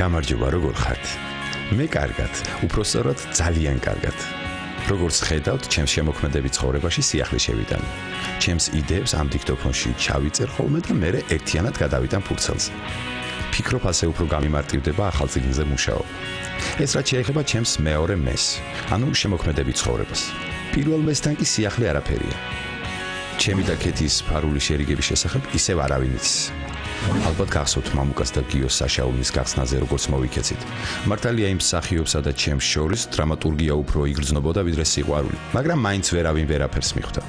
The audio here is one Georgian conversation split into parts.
გამარჯობა, როგორ ხართ? მე კარგად, უпроსწორად ძალიან კარგად. როგორც ხედავთ, ჩემს შემოქმედებით ცხოვრებაში სიახლე შევიტან. ჩემს იდეებს ამ დიქტოფონში ჩავიწერ ხოლმე და მერე ერთიანად გადავიტან ფურცელზე. ფიქრობ, ასე უფრო გამიმარტივდება ახალ წიგნზე მუშაობა. ეს რაც შეეხება ჩემს მეორე მეს, ანუ შემოქმედებით ცხოვრებას. პირველ მესთან კი სიახლე არაფერია. ჩემი და ქეთის ფარული შერიგების შესახებ ისევ არავინ იცის. ალბათ გახსოვთ მამუკას და გიოს საშაულმის გახსნაზე როგორც მოვიქეცით. მართალია იმ მსახიობსა და ჩემს შორის დრამატურგია უფრო იგრძნობოდა ვიდრე სიყვარული, მაგრამ მაინც ვერავინ ვერაფერს მიხვდა.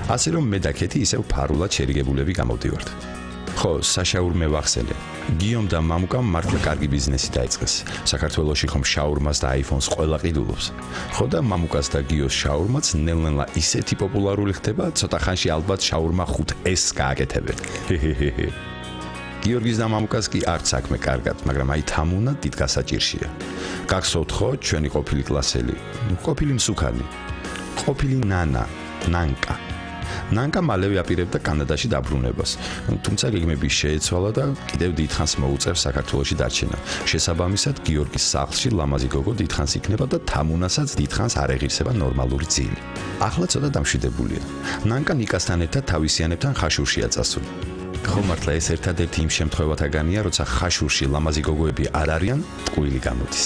ასე რომ მე და ქეთი ისევ ფარულად შერიგებულები გამოვდივართ. ხო, საშაურმე ვახსენე. გიომ და მამუკამ მართლა კარგი ბიზნესი დაიწყეს. საქართველოში ხომ შაურმას და აიფონს ყველა ყიდულობს. ხო და მამუკას და გიოს შაურმაც ნელ-ნელა ისეთი პოპულარული ხდება, ცოტა ხანში ალბათ შაურმა 5S გააკეთებენ. გიორგის და მამუკას კი არც საქმე კარგად, მაგრამ აი თამუნა დიდ გასაჭირშია. გახსოვთ ხო, ჩვენი ყოფილი კლასელი, ყოფილი მსუქანი, ყოფილი ნანკა. ნანკა მალევე აპირებდა კანადაში დაბრუნებას, თუმცა გეგმები შეეცვალა და კიდევ დიდხანს მოუწევს საქართველოში დარჩენა. შესაბამისად, გიორგის სახლში ლამაზი გოგო დიდხანს იქნება და თამუნასაც დიდხანს არ ეღირსება ნორმალური ძილი. ახლა ცოტა დამშვიდებულია. ნანკა ნიკასთან ერთად თავისიანებთან ხაშურშია წასული. ხო, მართლა ეს ერთადერთი იმ შემთხვევათაგანია, როცა ხაშურში ლამაზი გოგოები არ არიან, ტყუილი გამოდის.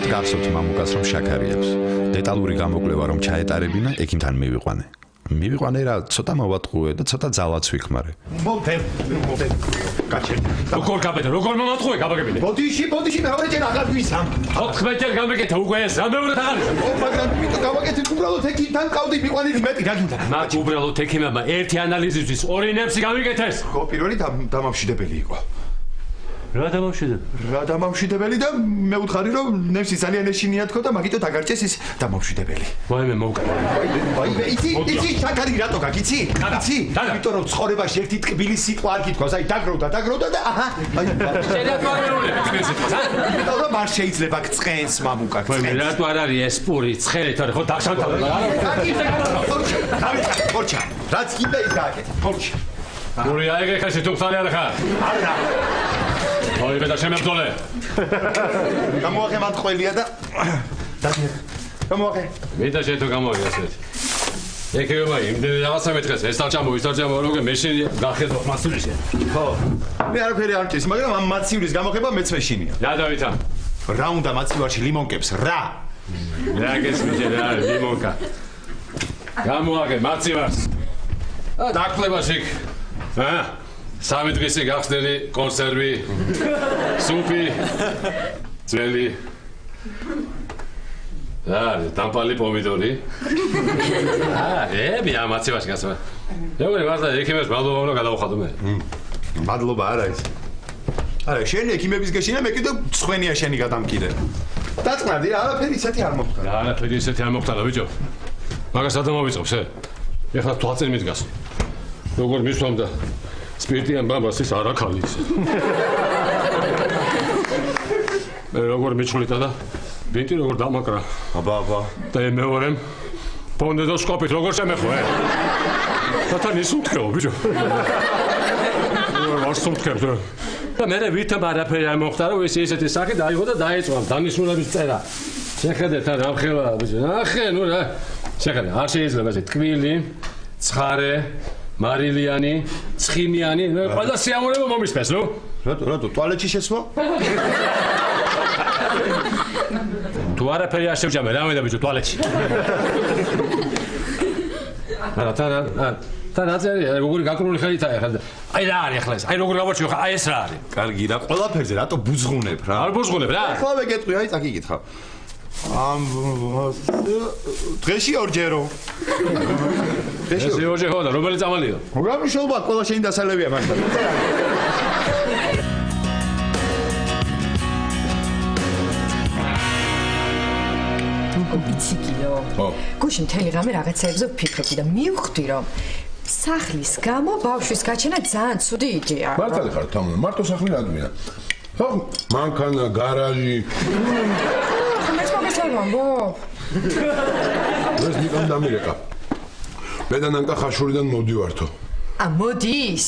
გახსოვთ მამუკას რომ შაქარი აქვს. დეტალური გამოკვლევა რომ ჩაეტარებინა, ექიმთან მივიყვანე რა, ცოტა მოვატყუე და ცოტა ძალაც ვიხმარე. მოვდე. გაჩერდი. როგორ გაბედა, როგორ მომატყუე გაბაგებინე? ბოდიში, მეორე ჯერ აღარ ვისამ. 14 ჯერ გამეკეთა უკვე ეს, რამეურად აღარ ის. მაგრამ იმიტომ გავაკეთე უბრალოდ ექიმთან ყავდი მიყვანილი მეტი რა გინდა? მათ უბრალოდ ექიმებმა ერთი ანალიზისთვის 2 ნემსი გამიკეთეს. ხო, პირველი დამამშვიდებელი იყო. რა დამამშვიდებელი და მე ვუთხარი რომ ნემსი ძალიან ეშინია თქო და მაგიტო დაგარჭეს ის დამამშვიდებელი. ვაიმე მოვკარდა. ვაიმე, იცი შაქარი რატო გაგიცი? იმიტომ რომ ცხოვრებაში ერთი ტკბილი სიტყვა არ გითხოვს, აი დაგროვდა და აჰა. შედაკვირული ტკბილი სიტყვა. იმიტომ რომ არ შეიძლება გწყენს მამუკა გწყენს. ვაიმე, რატო არ არის ეს პური ცხელით არის ხო დაშანთავდა რა? ხორჩა. რაც კიდე ის გააკეთე. ხორჩა. პური აიგე თუ ხარ არა ხარ? არა. ოი ბედა შემებძოლე. გამოახე მათ ყველია და გამოახე. მედა შეთო გამოვიდა ასეთ. ეკევა იმდენი რაღაცა მეთქეს, ეს არ ჩამო, როგე მე შენ გახედო მასულიშე. ხო. მე არაფერი არ მჭირს, მაგრამ ამ მაცივრის გამოხება მეც მეშინია. რა დავითა? რა უნდა მაცივარში ლიმონკებს, რა? რა გესმის რა ლიმონკა. გამოახე მაცივარს. დაკლებაში. სამი დღისი გახსნილი კონსერვი, სუპი, ძველი. დამპალი პომიდორი. ები ამაცივაში გასვა. როგორი მართლა ექიმებს მადლობა უნდა გადავხადო მე. მადლობა არა ის. არა, შენი ექიმების გეშინა, მე კიდევ ცხენია შენი გადამკიდე. დაწყნადი, არაფერი ისეთი არ მოხდა. არაფერი ისეთი არ მოხდა, ბიჭო. მაგას ადამოვიწყობს, ეხლა თვალწინ მიდგას. როგორ მისვამ და სპირტიან ბაბას ის არ აქალის. მე როგორ მიჩვლიტა და ბინტი როგორ დამაკრა. აბა. და მეორემ პონდოსკოპით როგორ შემეხო, სათან ისუნთქეო, ბიჭო. ვარ სუნთქებს. და მე ვითომ არაფერი არ მოხდა რომ ეს ესეთი სახე დაიღო და დაიწყო დანიშნულების წერა. შეხედეთ რა ამხელა ბიჭო. ნახე ნუ რა. შეხედე არ შეიძლება ესე ტკბილი, ცხარე, მარილიანი, ცხიმიანი, ყველა სიამოვნება მომისმეს, ნუ. რატო ტუალეტში შესვლა? თუ არაფერი არ შევჭამე, რა მინდა ბიჭო ტუალეტში. არა თან აწერია როგორი გაკრული ხელითაა ახლა. აი რა არის ახლა ეს? აი როგორ გავარჩიო ხა? აი ეს რა არის? კარგი რა, ყველაფერზე რატო ბუძღუნებ რა? არ ბუძღუნებ რა. ხო მეკეთყვი, აი წაკიკითხა. დღეში ორჯერო. დღეში ორჯერ ხო და რომელი წამალია? რა მნიშვნელობა ყველა შენი დასალებია მართლა. იციკიო. გუშინ მთელი ღამე რაღაცეებზე ვფიქრობდი და მივხვდი რომ სახლის გამო ბავშვის გაჩენა ძალიან ცუდი იდეაა. მართალი ხარ თამნა, მარტო სახლი რადგინა. ხო, მანქანა, გარაჟი. ხმეს მოგესალმო. ეს ნიკამ დამირეკა. მე და ნანკა ხაშურიდან მოდივართო. მოდის?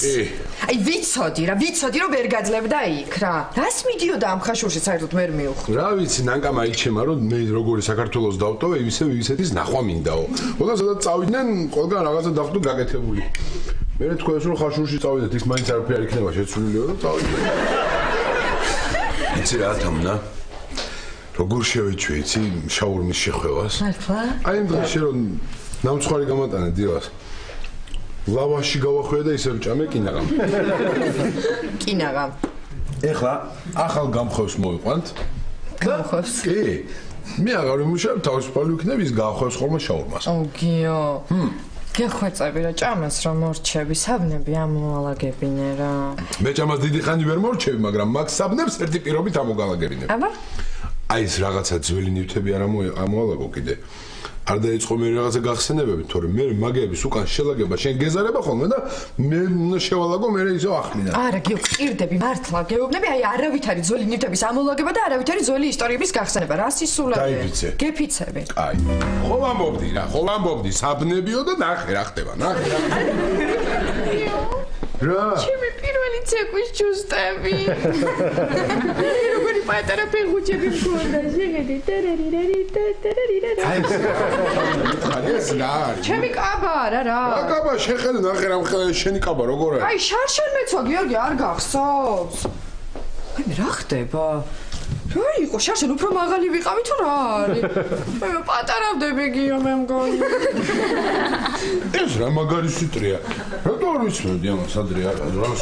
აი ვიცოდი რომ ვერ გაძლებდა იქ რა. რას მიდიოდა ამ ხაშურში საერთოდ ვერ მივხვდი. რა ვიცი, ნანკამ აიჩემა რომ მე როგორი საქართველოს დავტოვე, ისე ისეთის ნახვა მინდაო. ყველა სადაც წავიდნენ, ყველგან რაღაცა დახვდო გაკეთებული. მე თქვენს რომ ხაშურში წავიდეთ, ის მაინც არაფერი არ იქნება შეცვლილიო და წავიდეთ. იცი რა თამნა? როგორ შევეჩვე, იცი, შაურმის შეხვევას? მართლა? აი იმ დღეში რომ ნამცხვარი გამატანე დილას. ლავაში გავახვია და ისევ ჭამე კინაღამ. კინაღამ. ეხლა ახალ გამხევს მოვიყვანთ. გამხევს? კი. მე აღარ ვიმუშავებ, თავისუფალი ვიქნებ, ის გაახვევს ხოლმე შაურმას. გიო. გეხვეწები რა ჭამას რომ მორჩები, საბნები ამოალაგებინე რა. მე ჭამას დიდი ხანი ვერ მორჩები, მაგრამ მაგ საბნებს ერთი პირობით ამოგალაგებინებ. აბა? აი ეს რაღაცა ძველი ნივთები არ ამოალაგო კიდე. არ დაიწყო მე რაღაცა გახსენებები, თორემ მე მაგების უკან შელაგება შენ გეზარება ხოლმე და მე უნდა შევალაგო მე ისო ახლინა. არა, გიო, ყირდები მართლა გეუბნები, აი არავით არის ძველი ნივთების ამოლაგება და არავით არის ძველი ისტორიების გახსენება. რა სისულელია? დაიფიცე. გეფიცები. აი, ხოლ ამბობდი, საბნებიო და ნახე რა ხდება, ნახე. რა? ჩემი პირველი ცეკვის ჯუსტები. როგორი პატარა ფეხუჩები მქონდა, შეგედი ეს რა არის? ჩემი კაბა რა. რა კაბა შეხედე ნახე რა მხოლოდ შენი კაბა როგორ არის? აი შარშან მეცვა გიორგი არ გახსოვს? აი რა ხდება? რა იყო შარშან უფრო მაღალი ვიყავი თუ რა არის? მე პატარავდები გიო მე მგონი. ეს რა მაგარი სიტრია. რატო არ ვიცნობდი ამას ადრე არა დროს?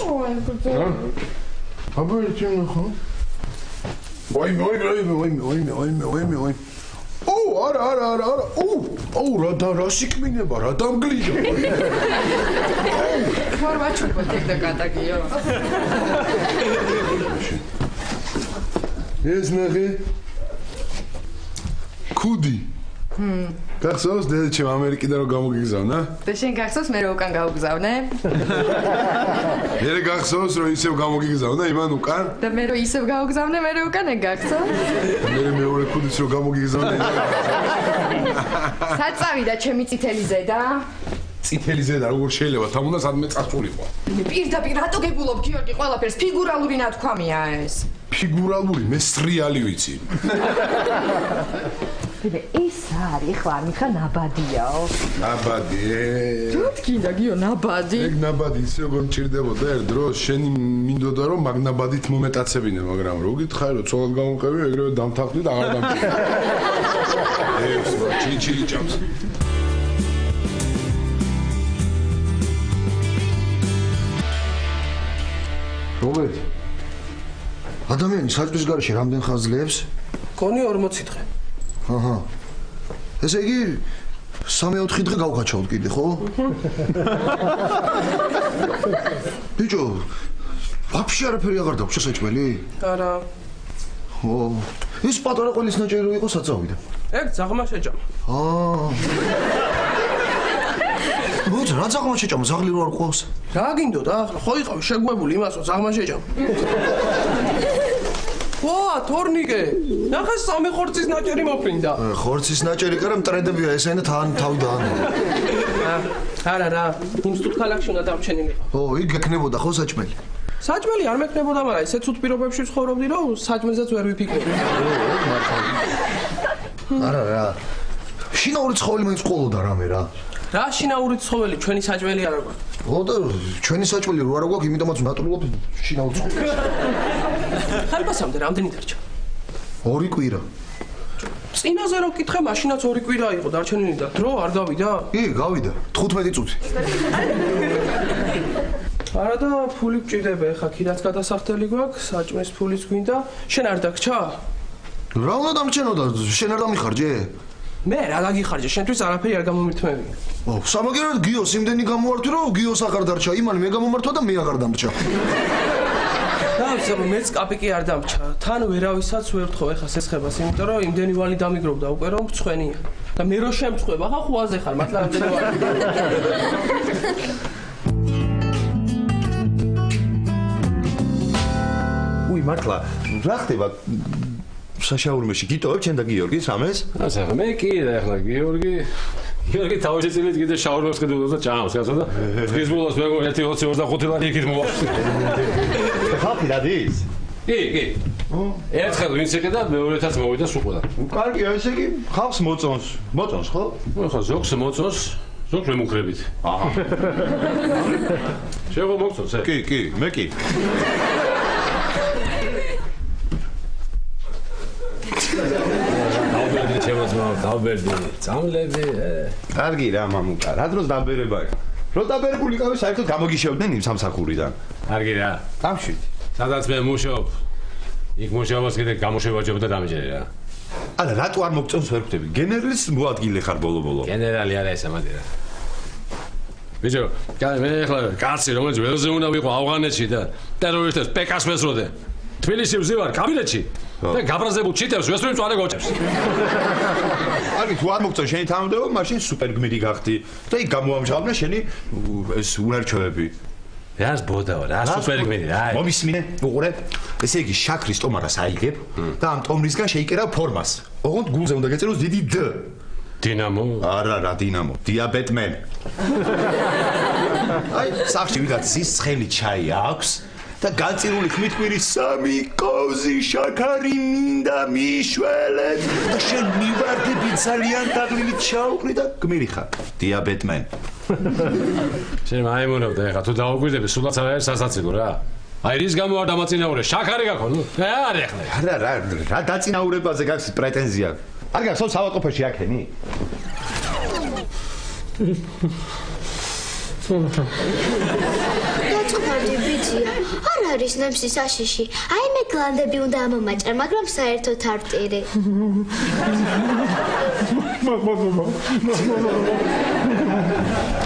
აბა ეს ნახო. ვაი. არა. რა სიკმინება, რა დამგლია. ფორმაჩუკო ტეკდა კატაგიო. ეს ნახე. კუდი. გახსოვს დედაჩემ ამერიკიდან რომ გამოგიგზავნა? და შენ გახსოვს მე რო უკან გავგზავნე? მე გახსოვს რომ ისევ გამოგიგზავნა იმან უკან? და მე რო ისევ გავგზავნე მე რო უკან გახსოვს? მე მეორე კუდიც რომ გამოგიგზავნა. საწავიდა ჩემი წითელი ზედა? წითელი ზედა როგორ შეიძლება თამუნა სადმე წასულიყო? პირდაპირ რატო გებულობ გიორგი ყველაფერს ფიგურალური ნათქვამია ეს. ფიგურალური მე სრიალი ვიცი. ბებე ეს არის ხლა მიხა ნაბადიაო. ნაბადი. თუ თქინდა გიო ნაბადი. ეგ ნაბადი ისე როგორ მჭირდებოდა ერთ დროს შენი მინდოდა რომ მაგ ნაბადით მომეტაცებინე მაგრამ რო გითხარი რომ ცოლად გამომყევი ეგრევე დამთავრდი და აღარ დამჭირდა. ეს რა ჩიჩილი ჭამს. რობერტ ადამიანი საჭმლის გარეშე რამდენ ხანს ძლებს? კონი 40 დღე. აჰა. ესე იგი 3-4 დღე გავხაჩავთ კიდე, ხო? ბიჭო, ვაფშე არაფერი აღარ დაქვს საჭმელი? არა. ო, ის პატარა ყოლის ნაჭერი რო იყო საწავიდა. ეგ ძაღმა შეჭამა. მოიცა რა ძაღმა შეჭამა, ზაღლი რო არ ყავს? რა გინდოდა ახლა ხო იყავ შეგვებული იმას რომ ძაღმა შეჭამა. ვა, თორნიკე. ნახე სამი ხორცის ნაჭერი მოფრინდა. ხორცის ნაჭერი კი არა მტრედებია ესენი თან თავი დაანერა. არა, იმ სტუდ ქალაქში უნდა დამჩენილიყო. ო, იქ გექნებოდა ხო საჭმელი? საჭმელი არ მექნებოდა, მაგრამ ისეთ ცუდ პირობებში ცხოვრობდი, რომ საჭმელზეც ვერ ვიფიქრებდი. არა რა. შინაური ცხოველი მაინც ყოლოდა რამე რა. რა შინაური ცხოველი ჩვენი საჭმელი არა გვაქვს. ოდა ჩვენი საჭმელი რო არა გვაქვს, იმიტომაც ნატურობ შინაურ ცხოველს. ხარბასამდე რამდენი დარჩა? 2 კვირა. წინაზე რომ კითხე, მაშინაც 2 კვირა იყო დარჩენილი და დრო არ გავიდა? კი, გავიდა. 15 წუთი. არა და ფული გჭირდება, ეხა კიდაც გადასახდელი გვაქვს, საჭმლის ფულიც გვინდა. შენ არ დაგჭა? რა უნდა დამჩენოდა? შენ არ დამიხარჯე? მე რა გაგიხარჯე, შენთვის არაფერი არ გამომირთმევია. სამაგერად გიოს იმდენი გამოვართვი, რომ გიოს აღარ დარჩა. იმალი მე გამომართვა და მე აღარ დამრჩა. და მეც კაპიკი არ დამჭა. თან ვერავისაც ვერ ვთხოვ ეხა სესხებას, იმიტომ რომ იმდენი ვალი დამიგროვდა უკვე რომ მწხვენია. და მე რო შემწხვება, ხა ხუაზე ხარ, მართლა რამდენი ვალი. უი, მართლა, რა ხდება? საშაურმეში გიტოვებ ჩემ და გიორგის რამეს? ასე მე კი და ახლა გიორგი თავისი წილით კიდე შაურმებს კიდევ და ჭამს, კაცო და დღის ბოლოს მეგონა 1.25 ლარი იქით მოვახსნე. ხალხი დადის? კი. ერთხელ ვინც იყიდა, მეორეთაც მოვიდა სუყოდა. კარგია, ესე იგი ხალხს მოწონს, ხო? ხო, ზოგს მოწონს, ზოგს მემუქრებით. აჰა. შეგო მოწონს, ე? კი, მე კი. დავბერდი, წამლები. კარგი რა, მამუკა, რა დროს დაბერება? რო დაბერებული ყავი, საერთოდ გამოგიშევდნენ იმ სამსახურიდან. კარგი რა. გამშვით. სადაც მე მუშაობ, იქ მუშაობას კიდე გამოშვებაჯობდა დამჯერე რა. არა, რატო არ მოგწონს ვერ ხვდები? გენერლის მოადგილე ხარ ბოლო-ბოლო. გენერალი არა ეს ამადი რა. ბიჭო, მე ახლა კაცი რომელიც ველზე უნდა ვიყო ავღანეთში და ტერორისტებს პეკას მესროდე. თბილისში ვზივარ კაბინეტში და გაბრაზებულ ჩიტებს ვესწრებ მწვანე გოჭებს. არის თუ არ მოგწონს შენი თანამდებობა, მაშინ სუპერგმირი გახდი და იქ გამოამჟღავნე შენი ეს უნარჩვევები. რას ბოდაო, რა სუპერგმირი რა. მომისმინე, უყურე. ესე იგი შაქრის ტომარას აიგებ და ამ ტომრისგან შეიკერა ფორმას. ოღონდ გულზე უნდა გეწეროს დიდი D. დინამო? არა, დინამო, დიაბეტმენ. აი, სახში ვიღაც ზის ცხელი ჩაი აქვს. და განწირული ხმით კვირის 3 კოვზი შაქარი მინდა მიშველეთ და შენ მივარდები ძალიან დაღლილით ჩაუყრი და გმირი ხარ დიაბეტმენ. შენ მაიმუნობდა ეხა თუ დაუგვირდები სულაც არ არის სასაცილო რა. აი რის გამო არ დამაწინაურე შაქარი გაქონ ნუ არა ეხლა რა დაწინაურებაზე გაქვს პრეტენზია? არ გახსოვს ავადმყოფოში აქენი? დაწყობდი ბიძია, არ არის ნემსის აშიში. აი მე გლანდები უნდა ამომაჭრა, მაგრამ საერთოდ არ ვტირი.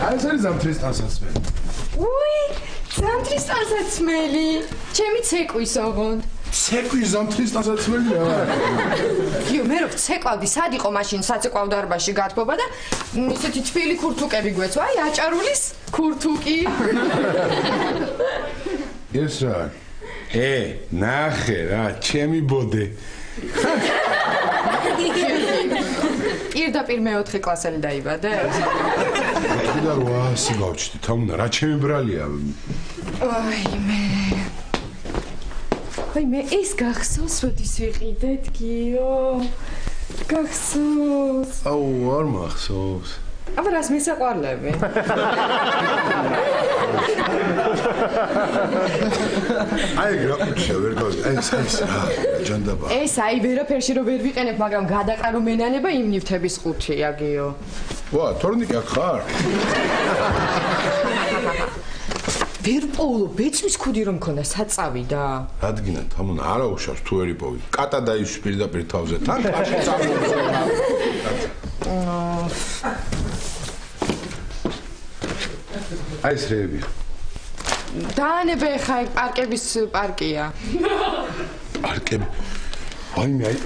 აი ეს არის ზამთრის ტანსაცმელი. უი, ზამთრის ტანსაცმელი. ჩემი ცეკვის ოღონდ. ცეკვის ზამთრის ტანსაცმელია. იო, მე რო ცეკვავდი, სად იყო მაშინ საცეკვავ დარბაზში გათბობა და ისეთი თბილი ქურთუკები გვეცვა, აი აჭარულის ქურთუკი. ეს რა? ნახე რა, ჩემი ბოდე. პირდაპირ მე-4 კლასელი დაიბადე? და 800 გავჩდი, თამუნა, რა ჩემი ბრალია. აი მე ეს გახსოვს, როდის ვიყიდეთ, გიო. გახსოვს. აუ, არ მახსოვს. აბა რას მესაყვარლები? აი რა კუჩა ვერ გავი. ეს რა, ჯანდაბა. ეს აი ვერაფერში რო ვერ ვიყენებ, მაგრამ გადაყარო მენანება იმ ნივთების ყუთია, გიო. ვა, თორნიკი აქ ხარ? ვერ პოულო, ბეწვის ქუდი რომ მქონდა საწავი და. რადგან თამუნა არა უშავს თუ ვერ იპოვი. კატა დაიშვი პირდაპირ თავზე. თან კაში წამოწევ. აი ეს რეებია. დაანებე ხა პარკების პარკია. პარკები.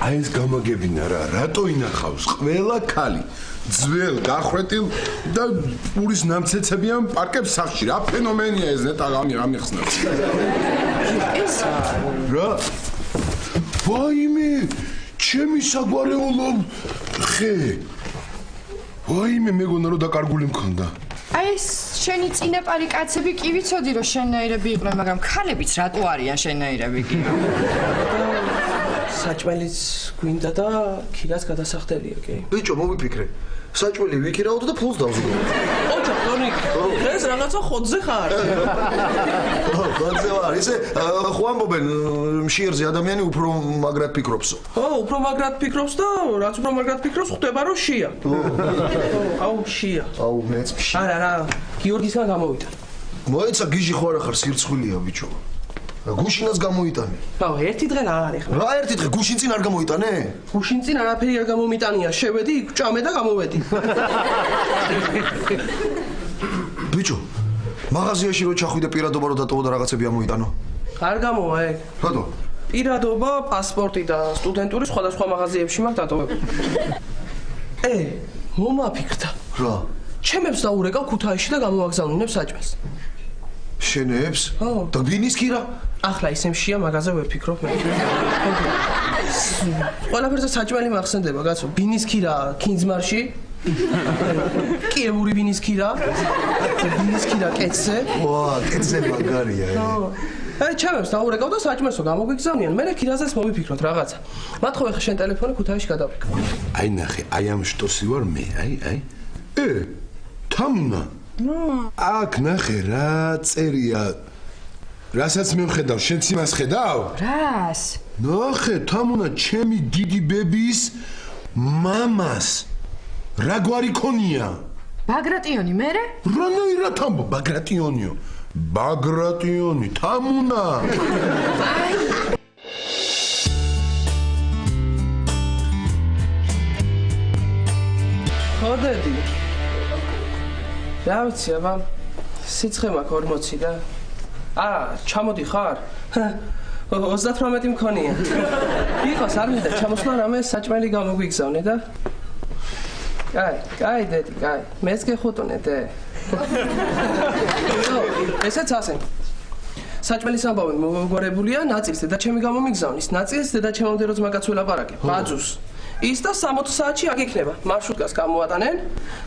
აი ეს გამაგებინა რა, რატო ინახავს ყველა ქალი? ძველ გახრეტილ და პურის ნამცეცებიან პარკებს სახში. რა ფენომენია ეს ნეტა გამიხსნას. ეს რა? ვაიმე, ჩემი საგვარეულო ხე. ვაიმე, მეგონა რომ დაკარგული მქონდა. აი ეს შენი წინაპარი კაცები კი ვიცოდი რომ შენნაირები იყვნენ, მაგრამ ქალებიც რატო არიან შენნაირები კი? საჭმელიც გვინდა და ქირას გადასახდელია, კი? ბიჭო, მომიფიქრე. საჭმელი ვიქირავთ და ფულს დავზრუნავ. ოჯახ, დონიკ. ეს რაღაცა ხოძზე ხარ. ხოძზე ვარ, ისე ხო ამბობენ, მშიერზე ადამიანი უფრო მაგრად ფიქრობსო. ხო, უფრო მაგრად ფიქრობს და რაც უფრო მაგრად ფიქრობს, ხვდება რომ შია. აუ, შია. აუ, მეც შია. არა, გიორგისგან გამოვიდა. მოეცა გიჟი ხო არა ხარ, სირცხვილია ბიჭო. გუშინაც გამოიტანე. აუ, ერთი დღე რა არის ხა? რა ერთი დღე გუშინ წინ არ გამოიტანე? გუშინ წინ არაფერი არ გამომიტანია, შევედი, ჭამე და გამოვედი. ბიჭო, მაღაზიაში რო ჩახვიდე პირადობა რო დატოვო და რაღაცები ამოიტანო. არ გამოვა ეგ. რატო? პირადობა, პასპორტი და სტუდენტური სხვადასხვა მაღაზიებში მაქვს დატოვებული. მომაფიქრდა. რა? ჩემებს დაურეკავ ქუთაისში და გამოვაგზავნინებ საჭმელს. შენებს? ხო. და ბინის კირა? ახლა ისემშია მაღაზია ვეფიქრობ მე. ყველაფერზე საჭმელი მახსენდება, კაცო. ბინის კირა ქინძმარში. კიევური ბინის კირა. ბინის კირა კეცზე. ვა, კეცზე მაგარია. ჩემებს დაურეკავ და საჭმელსო გამოგვიგზავნიან. მე კირაზეც მოვიფიქროთ რაღაცა. მათხოვე ხა შენ ტელეფონი ქუთაისში გადავიქ. აი ნახე, აი ამ შტოსი ვარ მე, აი. თამუნა. აქ ნახე რა წერია. რასაც მე ვხედავ, შენც იმას ხედავ? რას? ნახე, თამუნა, ჩემი დიდი ბების მამას. რა გვარი ქონია? ბაგრატიონი მერე? რანაირად ამბობ, ბაგრატიონიო. ბაგრატიონი, თამუნა. ხოდედი. რა ვიცი, აბა სიცხე მაქვს 40 და ჩამოდი ხარ? 38 მქონია. იყოს არ მინდა ჩამოსვლა რამე საჭმელი გამოგვიგზავნე და კაი, დედი, კაი. მეც გეხუტუნე, დე. ესეც ასე. საჭმელის ამბავი მოგვარებულია, ნაწილს დედა ჩემი გამომიგზავნის, ნაწილს დედა ჩემამდე რო ძმაკაც ველაპარაკე, ბაძუს. ის და 60 საათში აქ იქნება. მარშრუტკას გამოატანენ.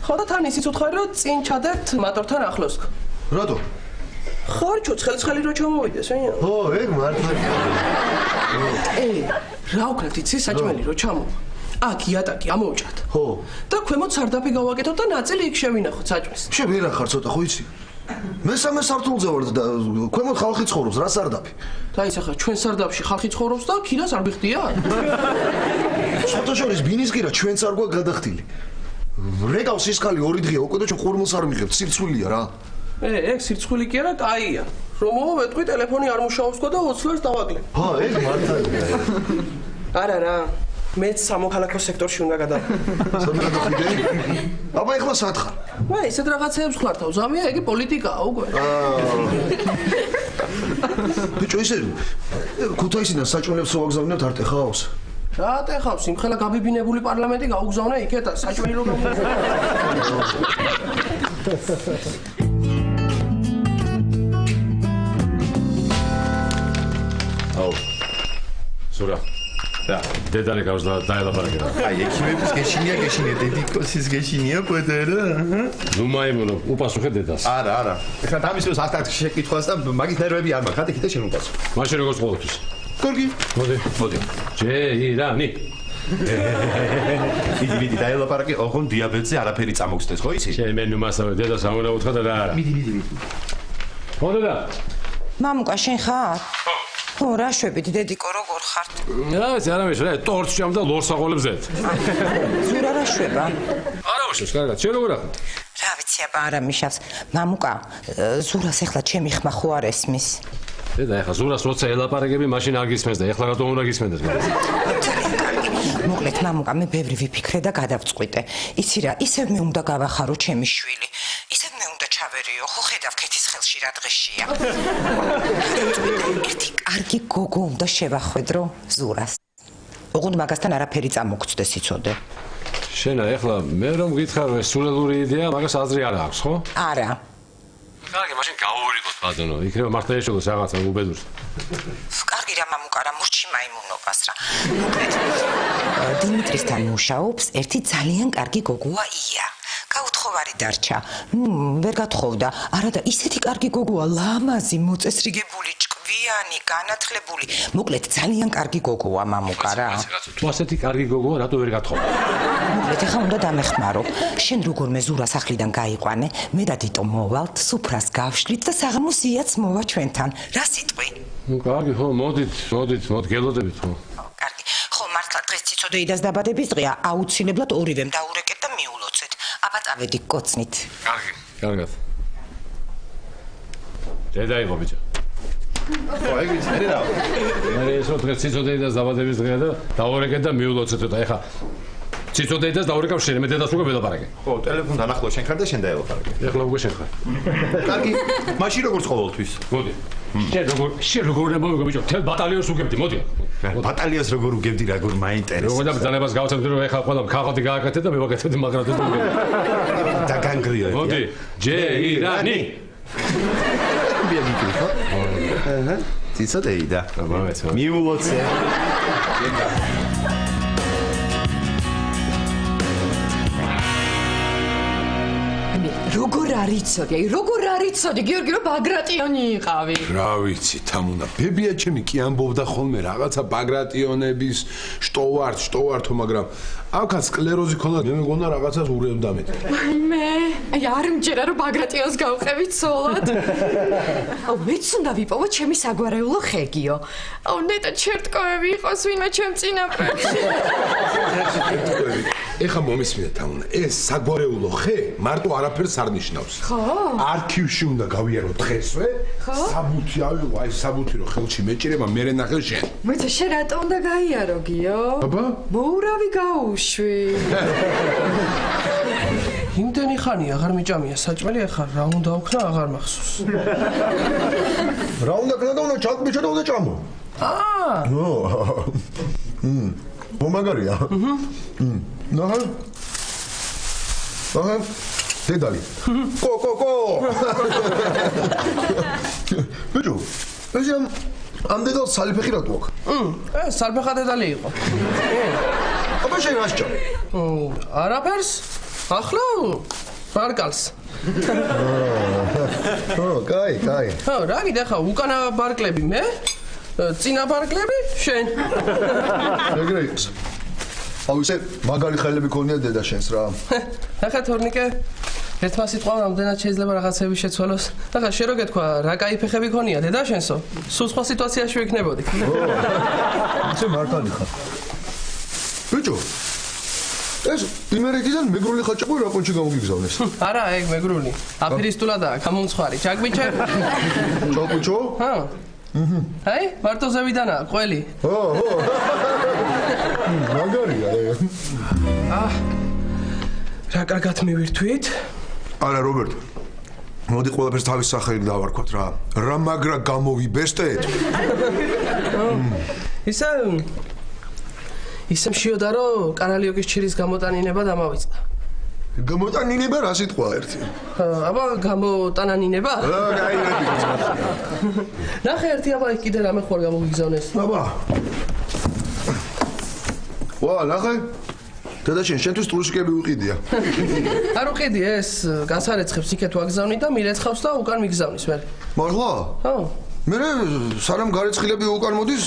ხო და თან ისიც უთხარი რომ წინ ჩადეთ მატორთან ახლოს. რატო? ხარჩო ცხელი რო ჩამოვიდეს, აია. ო, ეგ მართალია. რა უქნათ იცი საჭმელი რო ჩამოვა. აქ იატაკი ამოვჭათ. ხო. და ქვემოთ სარდაფი გავაკეთოთ და ნაწილი იქ შევინახოთ საჭმელს. შევერა ხარ ცოტა ხო იცი? მესამე სართულზე ვარ და ქვემოთ ხალხი ცხოვრობს, რა სარდაფი? და ის ახლა ჩვენ სარდაფში ხალხი ცხოვრობს და ქირას არ მიხდია? შოთაშორის ბინის კირა ჩვენც არ გვაქვს გადახდილი. რეკავს სისხალი 2 დღეა უკვე და ჩვენ ხორმოს არ მიღებთ, სირცხვილია რა. ეგ სირცხვილი კი არა, კაია. რომ მოვეტყვი ტელეფონი არ მუშაობს და 20 ლარს დავაგლებ. ეგ მართალია. არა. მეც სამოქალაქო სექტორში უნდა გადავიდე. სად გადავიდე? აბა ეხლა სად ხარ? ისეთ რაღაცეებს ხართავ, ზამია, იგი პოლიტიკაა უკვე. ბიჭო, ისე ქუთაისიდან საჭმელებს ვაგზავნებთ არ ტეხავს? რა ტეხავს, იმხელა გაბიბინებული პარლამენტი გაუგზავნე იქეთ და საჭმელი რო გამოვიდა. აუ. სურა. და დედალი გავს და დაელაპარაკე. აი, ექიმების გეშინია, დედიკოსის გეშინია, პოდერა. ნუ მაიმუნო, უპასუხე დედას. არა. ეხლა დამისვენს ასეთ შეკითხვას და მაგის ნერვები არ მაქვს. ხათი კიდე შენ უპასუხე. მაშინ როგორც ყოველთვის. გორგი, მოდი. ჯეირანი. მიდი, დაელაპარაკე, ოღონ დიაბეტზე არაფერი წამოგცდეს, ხო იცი? შენ მე ნუ მასავე დედას ამონა უთხრა და რა არა. მიდი. მოდედა. მამუკა შენ ხარ? ხო, რა შვებით, დედიკო როგორ ხართ? არამეშ, რა ტორტს ჭამ და ლორს აღოლებზეთ. ზურა რა შვება? არა უშავს, კარგად, შენ როგორ ახლა? რა ვიცი, აბა არა მიშავს. მამუკა, ზურას ეხლა ჩემი ხმა ხო არ ესმის? დედა, ეხლა ზურას როცა ელაპარაკები, მაშინ არ გისმენს და ეხლა რატომ უნდა გისმენდეს? მოკლედ, მამუკა, მე ბევრი ვიფიქრე და გადავწყვიტე. იცი რა, ისევ მე უნდა გავახარო ჩემი შვილი. ისევ მე უნდა ჩავერიო, ხო ხედავ ქეთის ხელში რა დღეშია. ერთი კარგი გოგო უნდა შევახვედრო ზურას. ოღონდ მაგასთან არაფერი წამოგწდეს იცოდე. შენა, ეხლა მე რომ გითხარ, ეს სულელური იდეა, მაგას აზრი არ აქვს, ხო? არა. კარგი, მაშინ გავუვირიგოთ, ბატონო. იქნება მართლა ეშოგოს რაღაცა უბედურს. კარგი რა მამუკა, რა მურჩი მაიმუნობას რა. მოკლედ, დიმიტრისთან მუშაობს ერთი ძალიან კარგი გოგოა ია. გაუთხოვ გათხოვარი დარჩა. ვერ გათხოვდა. არა და ისეთი კარგი გოგოა, ლამაზი, მოწესრიგებული, ჭკვიანი, განათლებული. მოკლედ ძალიან კარგი გოგოა მამუკა რა. თუ ასეთი კარგი გოგოა, რატო ვერ გათხოვდა? მოკლედ ახლა უნდა დამეხმარო. შენ როგორ ზურა სახლიდან გაიყვანე, მე და დიტო მოვალთ, სუფრას გავშლით და საღამოს იაც მოვა ჩვენთან. რა სიტყვი? კარგი, ხო, მოდით, გელოდებით ხო. კარგი. ხო, მართლა დღეს ციცოდეიდას დაბადების დღეა, აუცილებლად ორივემ დაურეკეთ და მიულოცეთ. აბა წავედი კოცნით. კარგი, კარგად. დედა იყო ბიჭო. ხო, ეგ ვიცი რა. მე ეს დღეს ციცოდეიდას დაბადების დღეა და დაურეკეთ და მიულოცეთ და ეხა ციცოდეიდას დაურეკავ შენ, მე დედას უკვე ველაპარაკე. ხო, ტელეფონთან ახლო შენ ხარ და შენ დაელაპარაკე. ეხლა უკვე შენ ხარ. კარგი, მაშინ როგორც ყოველთვის. მოდი. შენ როგორ მოვიგო ბიჭო, თელ ბატალიონს უგებდი, მოდი. ბატალიონს როგორ უგებდი, როგორ მაინტერესებს. როგორ და ბრძანებას გავაცემდი რომ ეხლა ყველა ხალხოთი გააკეთე და მე ვაკეთებდი მაგრამ თუ და განგრიო. მოდი, ჯეირანი. ბიები ხო? აჰა. ციცოდეიდა. მიულოცე. როგორ არიცოდი, გიორგი, რომ ბაგრატიონი იყავი. რა ვიცი, თამუნა, ბებია ჩემი კი ამბობდა ხოლმე რაღაცა ბაგრატიონების შტოვართო, მაგრამ აქაც სკლეროზი ქონდა, მე მეგონა რაღაცას ურევდა მე. აი არ მჯერა რომ ბაგრატიონს გავყევით ცოლად. აუ მეც უნდა ვიპოვო ჩემი საგვარეულო ხეგიო. აუ ნეტა ჩერტკოები იყოს ვინმე ჩემ წინაპრებში. ეხა მომისმინე თამუნა, ეს საგვარეულო ხე მარტო არაფერს არ ნიშნავს. ხო? არქივში უნდა გავიარო დღესვე. საბუთი ავიღო, აი საბუთი რომ ხელში მეჭირება, მე ნახე შენ. მეც შენ რატო უნდა გაიარო გიო? აბა? მოურავი გაუშვი. იმდენი ხანი აღარ მიჭამია საჭმელი, ახლა რა უნდა ვქნა, აღარ მახსოვს. რა უნდა ქნა და უნდა ჩაკბიჭო და უნდა ჭამო. ნო. მომაგარია. ნახე. დედალი. კო. ბიჭო, ეს ამ დედალს სალიფეხი რატო აქვს? სალიფეხა დედალი იყო. აბა შენ რას ჭამ? არაფერს? ახლა ბარკალს. კაი. ხო, რა გინდა ხა უკანა ბარკლები მე? წინა ბარკლები შენ. ეგრე იყოს. აუ ისე მაგარი ხელები ქონია დედა შენს რა. ახლა თორნიკე ერთმა სიტყვამ რამდენად შეიძლება რაღაცები შეცვალოს. ახლა შენ რო გეთქვა რა კაი ფეხები ქონია დედა შენსო? სულ სხვა სიტუაციაში ვიქნებოდი. ისე მართალი ხარ. ბიჭო ეს იმერეთიდან მეგრული ხაჭაპური რა კონჩი გამოგიგზავნეს? არა, ეგ მეგრული. აფერისტულადაა, გამომცხარი. ჩაგბიჭე? ჩაგვიჭო? ჰა. აი, მარტო ზევიდანაა, ყველი. ხო. მაგარია. რა კარგად მივირთვით? არა, რობერტო. მოდი ყველაფერს თავის სახელით დავარქვათ რა. რა მაგრა გამოვიბესტეთ? ისე მშიოდა რომ კანალიოკის ჩირის გამოტანინება დამავიწყდა. გამოტანინება რა სიტყვა ერთი? აბა გამოტანინება? გაიგე. ნახე ერთი აბა იქ კიდე რამე ხوار გამოგიგზავნეს. აბა. ვა, ნახე. დედა შენთვის ტურისტიკები უყიდია. არ უყიდი ეს გასარეცხებს იქეთ ვაგზავნი და მირეცხავს და უკან მიგზავნის მე. მართლა? ხო. მე სანამ გარეცხილები უკან მოდის,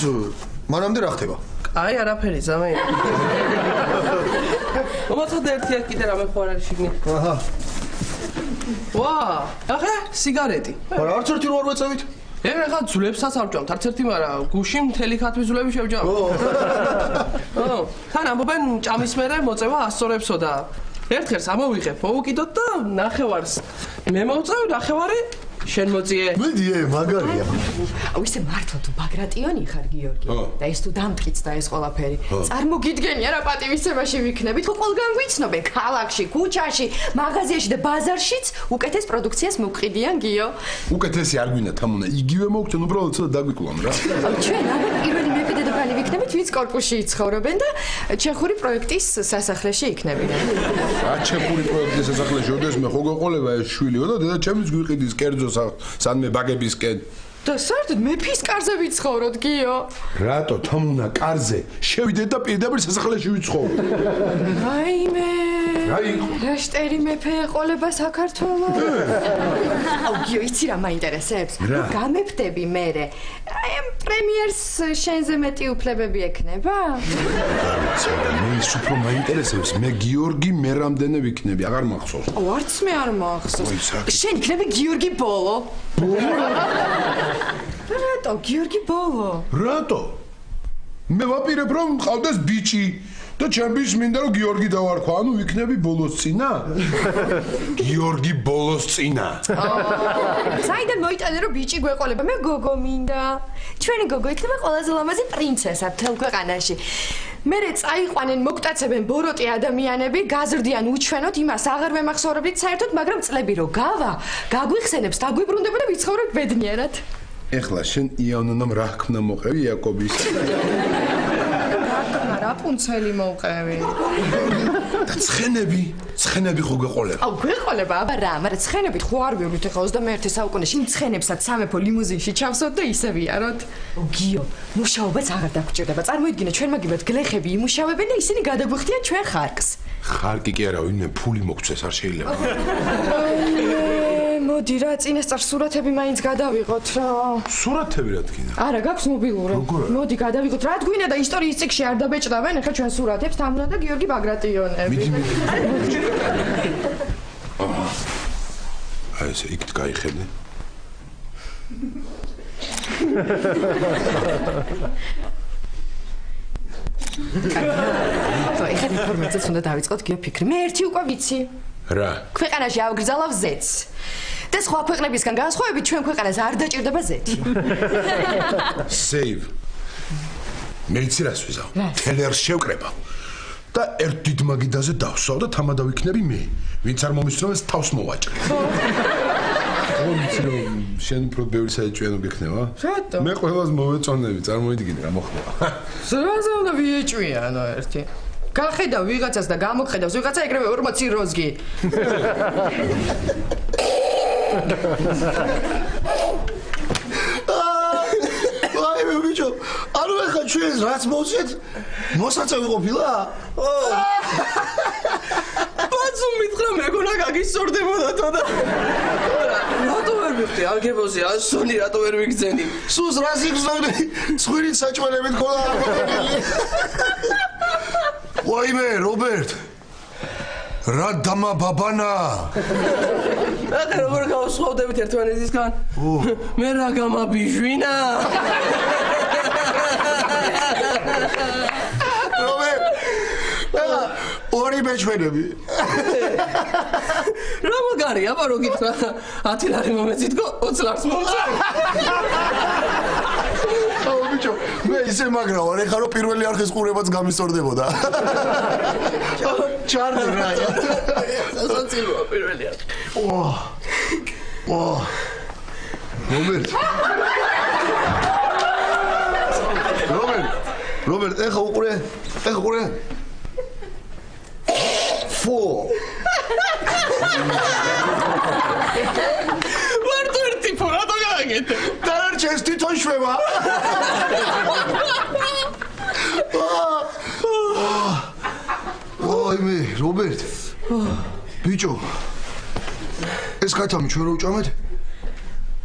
მანამდე რა ხდება? აი არაფერი ზამე. მომაცხადე ერთი აქ კიდე რამე ხوار არის შიგნით. აჰა. ვა, ახლა სიგარეტი. არა, არც ერთი რო არ ვეწევით. ეგ ახლა ძვლებსაც არ ვჭამთ, არც ერთი, მაგრამ გუში მთელი ხათვი ძვლები შევჭამ. ო, თან ამბობენ ჭამის მერე მოწევა ასწორებსო და ერთხელს ამოვიღებ, მოვუკიდოთ და ნახევარს. მე მოვწევ ნახევარი შენ მოწიე. მიდი, მაგარია. აუ ისე მართლა თუ ბაგრატიონი ხარ გიორგი და ეს თუ დამტკიცდა ეს ყველაფერი. წარმოგიდგენია რა პატივისცემაში ვიქნებით, ხო ყველგან გვიცნობენ ქალაქში, ქუჩაში, მაღაზიაში და ბაზარშიც უკეთეს პროდუქციას მოგყიდიან გიო. უკეთესი არ გვინდა თამუნა, იგივე მოგწენ უბრალოდ ცოტა დაგვიკლამ რა. აუ ჩვენ ალბათ პირველი მეფე-დედოფალი ვიქნებით, ვინც კორპუსში იცხოვრობენ და ჩეხური პროექტის სასახლეში იქნებიან. რა ჩეხური პროექტის სასახლეში ოდეს მე ხო გეყოლება ეს შვილიო და დედა ჩემს გვიყიდის კერძო სანმე ბაგებისკენ. და საერთოდ მეფის კარზე ვიცხოვროთ გიო. რატო თამუნა კარზე? შევიდეთ და პირდაპირ სასახლეში ვიცხოვრო. რაიმე რა იყო? რა შტერი მეფე ეყოლება საქართველოს? აუ გიო, იცი რა მაინტერესებს? გამეფდები მერე. აი ამ პრემიერს შენზე მეტი უფლებები ექნება? მე ის უფრო მაინტერესებს. მე გიორგი მე რამდენი ვიქნები, აღარ მახსოვს. აუ არც მე არ მახსოვს. შენ იქნები გიორგი ბოლო. რატო გიორგი ბოლო? რატო? მე ვაპირებ რომ მყავდეს ბიჭი და ჩემთვის მინდა რომ გიორგი დავარქვა, ანუ ვიქნები ბოლოს წინა? გიორგი ბოლოს წინა. საიდან მოიტანე რომ ბიჭი გვეყოლება? მე გოგო მინდა. ჩვენი გოგო იქნება ყველაზე ლამაზი პრინცესა მთელ ქვეყანაში. მერე წაიყვანენ მოგტაცებენ ბოროტი ადამიანები, გაზრდიან უჩვენოთ, იმას აღარ ვემახსოვრებდით საერთოდ, მაგრამ წლები რო გავა, გაგვიხსენებს, დაგვიბრუნდება და ვიცხოვროთ ბედნიერად. ეხლა შენ იანონამ რა ხმნა მოყევი იაკობის? რაპუნცელი მოვყევი. და ცხენები ხო გეყოლება? აუ გვეყოლება, აბა რა, მაგრამ ცხენებით ხო არ ვივლით ახლა 21 საუკუნეში, იმ ცხენებსაც სამეფო ლიმუზინში ჩავსვათ და ისე ვიაროთ. გიო, მუშაობაც აღარ დაგვჭირდება. წარმოიდგინე, ჩვენ მაგიბად გლეხები იმუშავებენ და ისინი გადაგვიხდიან ჩვენ ხარკს. ხარკი კი არა, ვინმე ფული მოგწეს არ შეიძლება. მოდი რა, წინასწარ სურათები მაინც გადავიღოთ რა. სურათები რა თქინა? არა, გაქვს მობილური. მოდი გადავიღოთ. რა თქინა და ისტორიის წიგნში არ დაბეჭდავენ, ახლა ჩვენ სურათებს თამნა და გიორგი ბაგრატიონები. აი ესე იქით გაიხედე. ეხლა ინფორმაციას უნდა დავიწყოთ გიო ფიქრი. მე ერთი უკვე ვიცი. რა? ქვეყანაში ავგრძალავ ზეთს. და სხვა ქვეყნებისგან განსხვავებით ჩვენ ქვეყანას არ დაჭირდება ზეთი. Save. მე იცი რას ვიზავ? თელერს შევკრებავ. და ერთ დიდ მაგიდაზე დავსვავ და თამადა ვიქნები მე. ვინც არ მომისწრებს თავს მოვაჭრე. შენ უფრო ბევრი საეჭვიანო გექნება? რატო? მე ყველას მოვეწონები, წარმოიდგინე რა მოხდება. ზრაზე უნდა ვიეჭვიანო ერთი. გახედავ ვიღაცას და გამოგხედავს ვიღაცა ეგრევე 40 როზგი. აი მე ბიჭო, ანუ ახლა ჩვენ რაც მოვწეთ, მოსაწევი ყოფილა? ბაცო მითხრა მეგონა გაგისწორდებოდა თოდა. რატო ვერ მიხდი ალგებოზე ასონი რატო ვერ მიგძენი? სულს რას იგზავნე? ცხვირით საჭმელებით ქოლა არ მოხდილი. ვაიმე, რობერტ. რა დამაბაბანა? ახლა როგორ გავსხოვდებით ერთმანეთისგან? მე რა გამაბიჟვინა? რობერტ. ორი ბეჭვენები. რა მაგარია, აბა რო გითხრა 10 ლარი მომეწითქო 20 ლარს მომწე. აუ ბიჭო, მე ისე მაგრა ვარ, ეხლა რო პირველი არხის ყურებაც გამისწორდებოდა. ჩარდი რა. სასაცილოა პირველი არხი. რობერტ, ეხლა უყურე. ფო. ვარტო ერთი ფო რატო გააგეთე? დარჩეს თვითონ შვება. ვაიმე, რობერტ. ბიჭო. ეს კათამი ჩვენ რო უჭამეთ?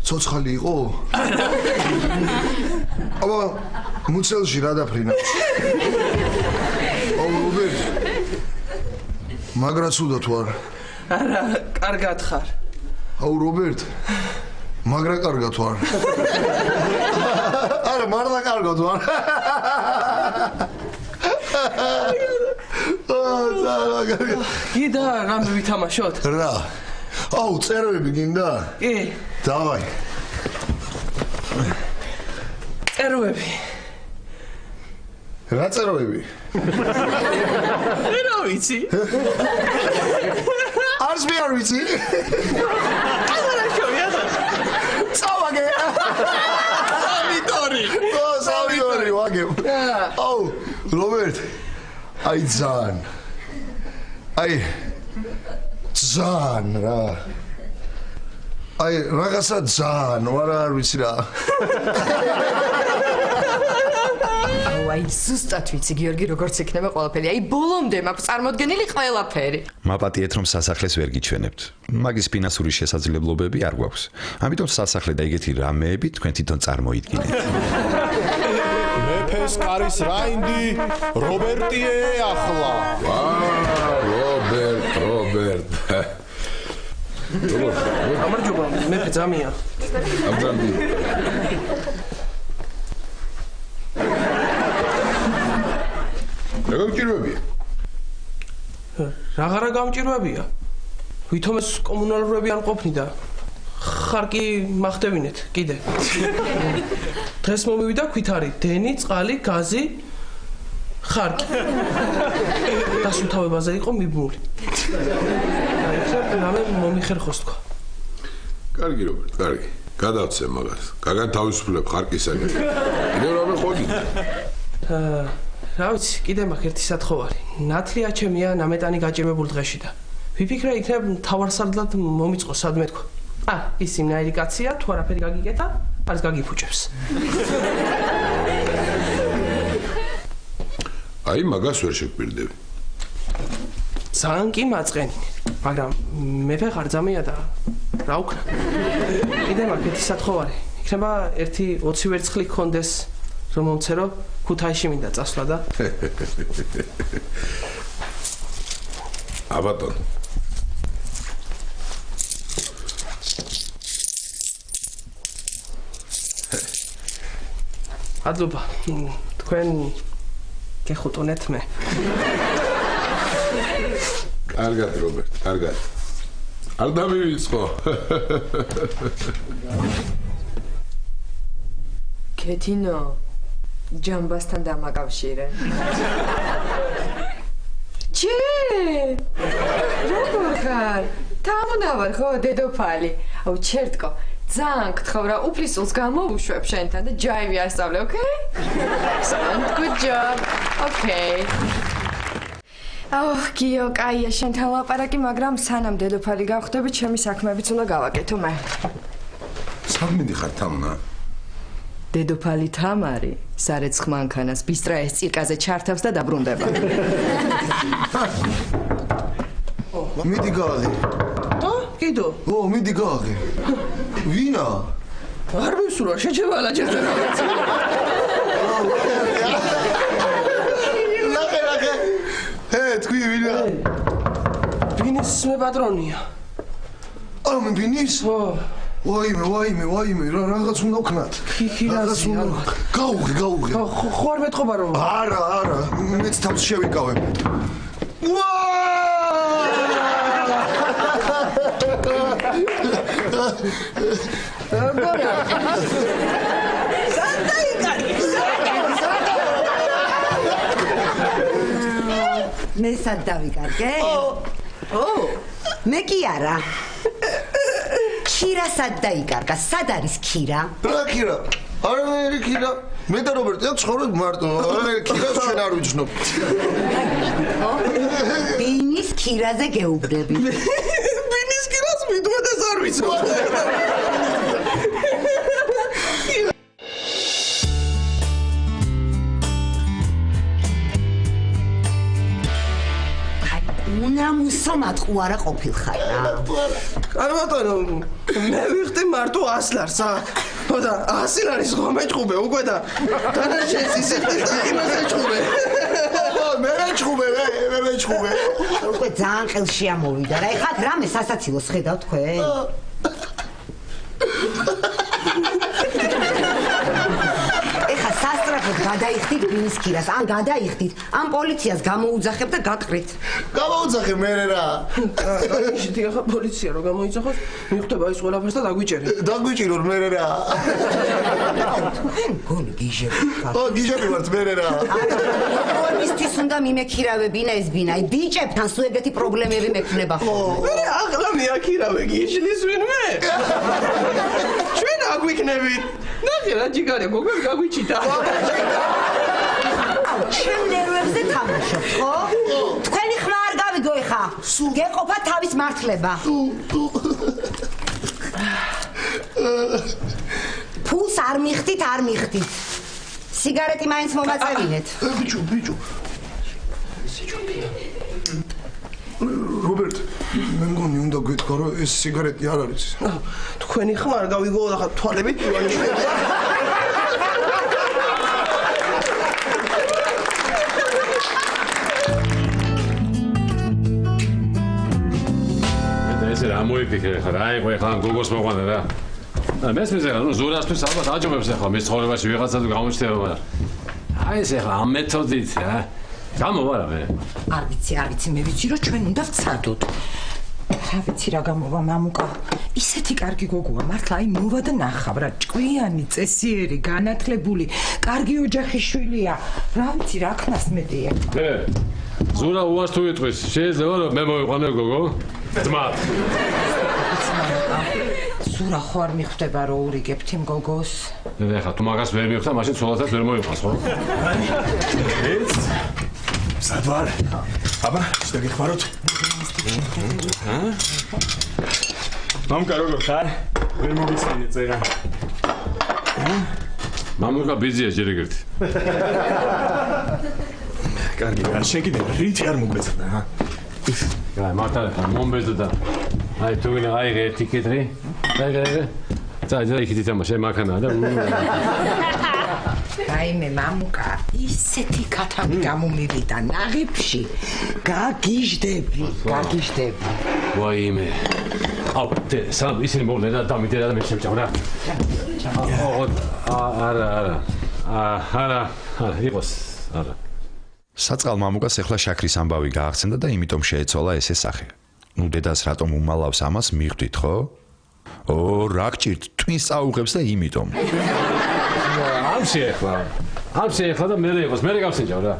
ცოცხალი იყო? აბა, მუცელში რა დაფრინა? აუ, რობერტ. მაგრა ცუდა თუ არა? არა, კარგად ხარ. აუ, რობერტ. მაგრა კარგად თუ არა? არა, მარლა კარგად თუ არა? გიდა რამე ვითამაშოთ? რა? აუ, წეროები გინდა? კი. დავაი. წეროები. რა წეროები? რა ვიცი? არც მე არ ვიცი. არა შევია. წავაგე. სამი ვაგებ. აუ, რობერტ. აი ძალიან. აი ძალიან რა. აი რაღაცა ძალიან, ვარა არ ვიცი რა. აი აი ზუსტად ვიცი გიორგი როგორც იქნება ყველაფერი. აი ბოლომდე მაქვს წარმოდგენილი ყველაფერი. მაპატიეთ რომ სასახლეს ვერ გიჩვენებთ. მაგის ფინანსური შესაძლებლობები არ გვაქვს. ამიტომ სასახლე და ეგეთი რამეები თქვენ თვითონ წარმოიდგინეთ. მეფეს კარის რაინდი რობერტიე ახლა. რობერტ. გამარჯობა, მეფე ძამია. აბდამდი. რა გამჭირვებია? Რაღაცა გამჭირვებია. ვითომეს კომუნალურები არ ყოფნი და ხარ კი მახდებინეთ კიდე. დღეს მომივიდა ქვითარი, დენი, წყალი, გაზი, ხარკი. დასუთავებაზე იყო მიბმული. რამე მომიხერხოს თქვა. კარგი რობერტ, კარგი. გადავცე მაგას. გაგან თავისუფლებ ხარკისაგან. კიდევ რამე ხოდი? რა ვიცი, კიდე მაქვს ერთი სათხოვარი. ნათლია ჩემია ნამეტანი გაჭიმებულ დღეში და ვიფიქრე იქნებ თავარსარდლად მომიწყო სადმე თქვა. ის იმნაირი კაცია, თუ არაფერი გაგიკეთა, არც გაგიფუჭებს. აი მაგას ვერ შეგვირდები. ძალიან კი მაწყენინე, მაგრამ მეფე ხარ ძამია და რა უკნა. კიდე მაქვს ერთი სათხოვარი. იქნება ერთი 20 ვერცხლი გქონდეს, რომ მომცერო ქუთაისში მინდა წასვლა და აბატონ. ადლობა, თქვენ გეხუტუნეთ მე. კარგად რობერტ, კარგად. არ დამივიწყო. კეთინო ჯამბასთან დამაკავშირე. ჩე! როგორ ხარ? თამუნავარ ხო დედოფალი? აუ ჩერტკო, ძალიან გთხოვ რა უფლისულს გამოვუშვებ შენთან და ჯაივი ასწავლე, ოკეი? Excellent, good job. Okay. გიო, კაია, შენთან ლაპარაკი, მაგრამ სანამ დედოფალი გავხდები, ჩემი საქმეებიც უნდა გავაკეთო მე. სად მიდიხარ თამნა? დედოფალი თამარი სარეცხ მანქანას ბისტრაეს წირკაზე ჩართავს და დაბრუნდება. მიდი გააღე. კიდო? მიდი გააღე. ვინა? არ მისურვა, შეჩევალა ჯერჯერ რაღაც. ლახე. თქვი ვინა? ვინის მე პატრონია. მე ვინის? ვაიმე, რაღაც უნდა ვქნათ. რაღაც უნდა. გაუღე. ხო არ მეტყობა რომ? არა, მეც თავს შევიკავე. მე სად დავიკარგე? მე კი არა. ქირა სად დაიკარგა? სად არის ქირა? რა ქირა? არანაირი ქირა. მე და რობერტი ცხოვრობ მარტო. არანაირი ქირას ჩვენ არ ვიჯნობ. ბინის ქირაზე გეუბნები. ბინის ქირას მიდუდეს არ ვიცნობ. უნამუსო მატყუარა ყოფილხარ რა. არა ბატონო, მე ვიხდი მარტო 100 ლარს აქ. ხოდა 100 ლარის ხო მეჭუბე უკვე და დანარჩენს ისეხდეს და იმას ეჭუბე. მე მეჭუბე. უკვე ძალიან ყელში ამოვიდა რა. ეხლა რამე სასაცილოს ხედავ თქვენ? ეხლა სასტრაფოდ გადაიხდით ბინის ქირას, ან გადაიხდით, ან პოლიციას გამოუძახებ და გაკრით. გამოუძახე მე რა. ისეთი ახლა პოლიცია რო გამოიძახოს, მიხვდება ის ყველაფერს და დაგვიჭერე. დაგვიჭირო მე რა. თქვენ გონი გიჟები ხარ. გიჟები ვართ მე რა. მისთვის უნდა მიმექირავებინა ეს ბინა. ბიჭებთან სულ ეგეთი პრობლემები მექნება ხოლმე. ახლა მეაქირავე გიჟლის ვინმე? ჩვენ აგვიქნებით. ნახე რა ჯიგარია, გოგოები გაგვიჭიდა. ჩემ ნერვებზე თამაშობთ, ხო? თქვენი ხმა არ გავიგო ეხა. გეყოფა თავის მართლება. ფულს არ მიხდით. სიგარეტი მაინც მომაწევინეთ. ბიჭო. რობერტ, მე მგონი უნდა გეთქვა რომ ეს სიგარეტი არ არის. თქვენი ხმარ გავიგო და ხა თვალებით ივანიშვილს. ეს რა მოიფიქრე ხარ? აი ყო ხან გოგოს მოყვანა რა. მესმის ახლა ნუ ზურასთვის ალბათ აჯობებს ახლა მის ცხოვრებაში ვიღაცა თუ გამოჩნდება მაგრამ აი ეს ახლა ამ მეთოდით რა გამოვარა მე არ ვიცი მე ვიცი რომ ჩვენ უნდა ვცადოთ რა ვიცი რა გამოვა მამუკა ისეთი კარგი გოგოა მართლა აი მოვა და ნახავ რა ჭკვიანი წესიერი განათლებული კარგი ოჯახის შვილია რა ვიცი რა ქნას მეტია ზურა უას თუ იტყვის შეიძლება რომ მე მოვიყვანო გოგო ძმა ზურა ხო არ მიხვდება რომ ურიგებთ იმ გოგოს ეხლა თუ მაგას ვერ მივხვდა მაშინ ცოლადაც ვერ მოიყვანს ხო ეს სადვარ აბა შეგეხმაროთ მამკა როგორ ხარ ვერ მოგიცინე წერა მამუკა ბიზია ჯერ ეგერთი კარგი რა შენ კიდე რითი არ მოგვეცდა ჰა აი მართლა მომბეზდა და აი თუ ვინ აიღე ერთი კედრი აი და იქით თამაშე მაქანა და აი მე მამუკა ისეთი კათამი გამომივიდა ნაღებში გაგიჟდები ვაიმე აუ სამ ისინი მოვდნენ და დამიდე და მე შევჭამ რა არა იყოს არა საწყალ მამუკას ეხლა შაქრის ამბავი გაახსენდა და იმიტომ შეეცვალა ესე სახე. ნუ დედას რატომ უმალავს ამას მიხვდით ხო? ო, რა გჭირთ, twins აუღებს და იმიტომ. ამ შეეხლა და მე იყოს, მე გავსინჯავ რა.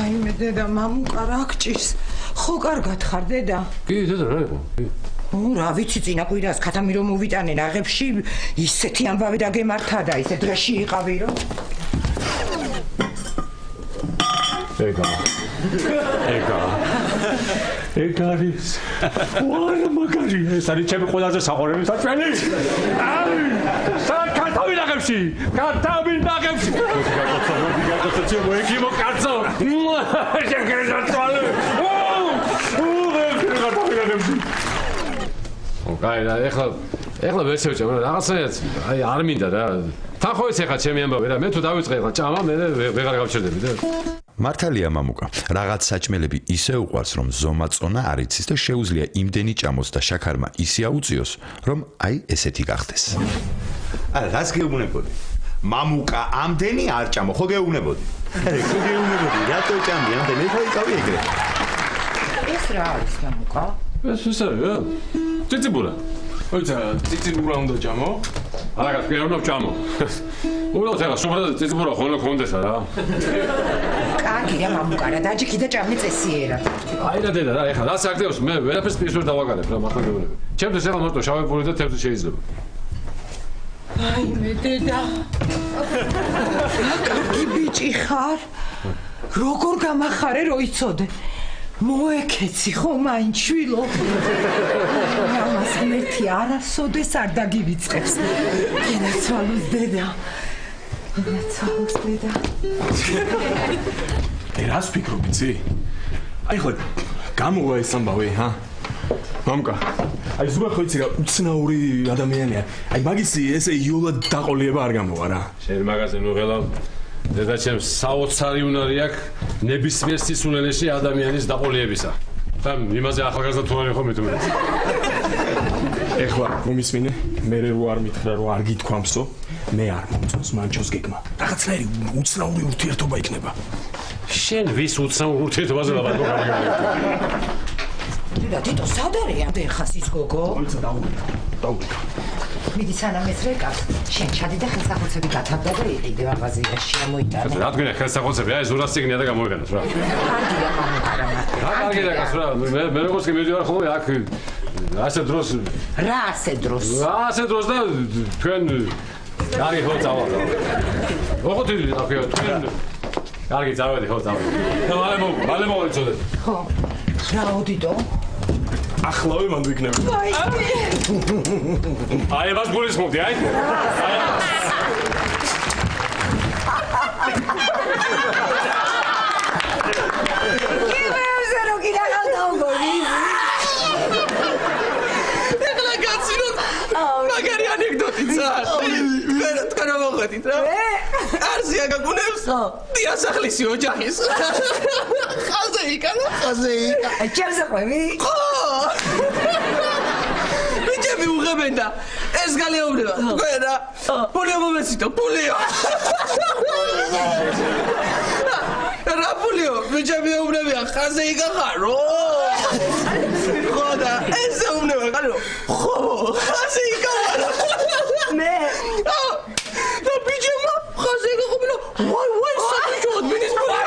აი მე დედა მამუკა რა გჭირს? ხო კარგად ხარ დედა? კი, დედა რა იყო? რა ვიცი წინა კვირას ქათამი რომ მოვიტანე ნაღებში ისეთი ამბავი დაგემართა და ისე დღეში იყავი რომ ეგარის ვარა მაგარი ეს არის ჩემი ყველაზე საყვარელი საჭმელი აი კათამი ნაღებში გაგოცო მოეკიმო კაცო შეგერა თვალე ოკაი და ეხლა ვერ შევჭამ რაღაცააც აი არ მინდა რა თან ხო ეს ეხლა ჩემი ამბავი რა მე თუ დავიწყე ეხლა ჭამა მე ვეღარ გავჩერდები და მართალია მამუკა რაღაც საჭმელები ისე უყვარს რომ ზომაწონა არ იცის და შეუძლია იმდენი ჭამოს და შაქარმა ისე აუწიოს რომ აი ესეთი გახდეს არა რას გეუბნებოდი მამუკა ამდენი არ ჭამო ხო გეუბნებოდი რატო ჭამი ამდენი ხო იკავი ეგრე ეს რა არის მამუკა ეს რა ციციბურა ოიცა ციციბურა უნდა ჭამო არა გასკე არ უნდა ჭამო უბრალოდ ეხლა სუბრა ციციბურა ხოლმე კონდეს რა კარგია მამუკა რა დაჯიქი და ჭამი წესიერა აი და დედა რა ეხლა რა საქმეებს მე ვერაფერს პირს ვერ დავაგარებ რა მართლა გეუბნები ჩემთვის ეხლა მარტო შავი პური და თევზი შეიძლება აი მე დედა რა კარგი ბიჭი ხარ როგორ გამახარე რო იცოდე მოეკეცი ხო მაინც შვილო ამას მერთი არასოდეს არ დაგივიწყებს ენაცვალოს დედა რას ფიქრობ იცი? აი ხო გამოვა ეს ამბავი ჰა მამკა აი ზოგადად ხო იცი რა უცნაური ადამიანია აი მაგისი ესე იოლად დაყოლიება არ გამოვა რა შენ მაგაზე ნუ ღელავ დედა ჩემს საოცარი უნარი აქვს ნებისმიერ სისულელეში ადამიანის დაყოლიებისა და იმაზე ახალგაზრდა თუ არ იყო მეტუმეტ ეხლა მომისმინე მე რო არ მითხრა რომ არ გითქვამსო მე არ მომწონს მანჩოს გეგმა რაღაცნაირი უცნაური ურთიერთობა იქნება შენ ვის უცნაურ ურთიერთობაზე ლაპარაკობ დედა თვითონ სად არის ამდენ ხას ის გოგო მოიცა დაუვიქა მიდი სანამ ეს რეკავს შენ ჩადი და ხელსახოცები გათავდა და იყიდე მაღაზიაში ამოიტანე რა თქვენ ხელსახოცები აი ზურას ციგნია და გამოიყენოთ რა კარგია მამუკა რა კარგია გას რა მე როგორც კი მივიდივარ ხოლმე აქ ასე დროს და თქვენ კარგი ხო წავალ ოღონდ აფია თქვენ კარგი წავედი ხო წავედი და მალე მოვეცოდეთ ხო რა ოდიდო ახლავე მანდ ვიქნები აი მას გულისხმობდი აი თქვენ მოხდით რა? არსია გაგუნებს? დიასახლისი ოჯახის. ხაზე იკანა? ჩემს ყვები? ხო. ბიჭები უღებენ და ეს გალეუბნება. თქვენ რა? პულიო მომეციტო, პულიო. რა პულიო? ბიჭები ეუბნებიან, ხაზე იკახარო. ხო და ეს ეუბნება, კანო. ხო, ხაზე იკახარო. მე და ბიჭებმა ხაზე იკახობინა. ვაი, საბიჭოდ მინის პულიო.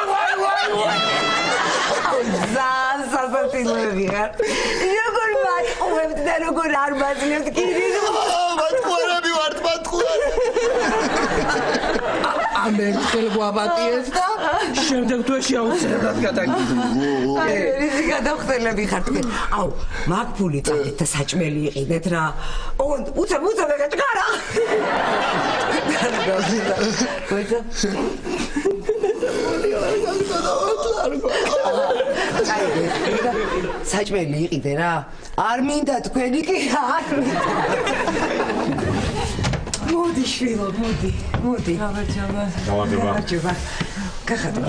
სასაცილოები ხარ. როგორ ვაწყობთ და როგორ არ მაძლევთ კიდე? მათყუარები ვართ, მათყუარები. ამე ხელ გვაბატიეს და შემდეგ თვეში აუცილებლად გადაგიდო. აი, ისი გადახდელები ხარ თქვენ. აუ, მაგფული წადეთ და საჭმელი იყიდეთ რა. უცა მეკეთკარა. გოიცა. საჭმელი იყიდე რა. არ მინდა თქვენი კი არ მინდა. მოდი შვილო, მოდი. გამარჯობა. კახატო.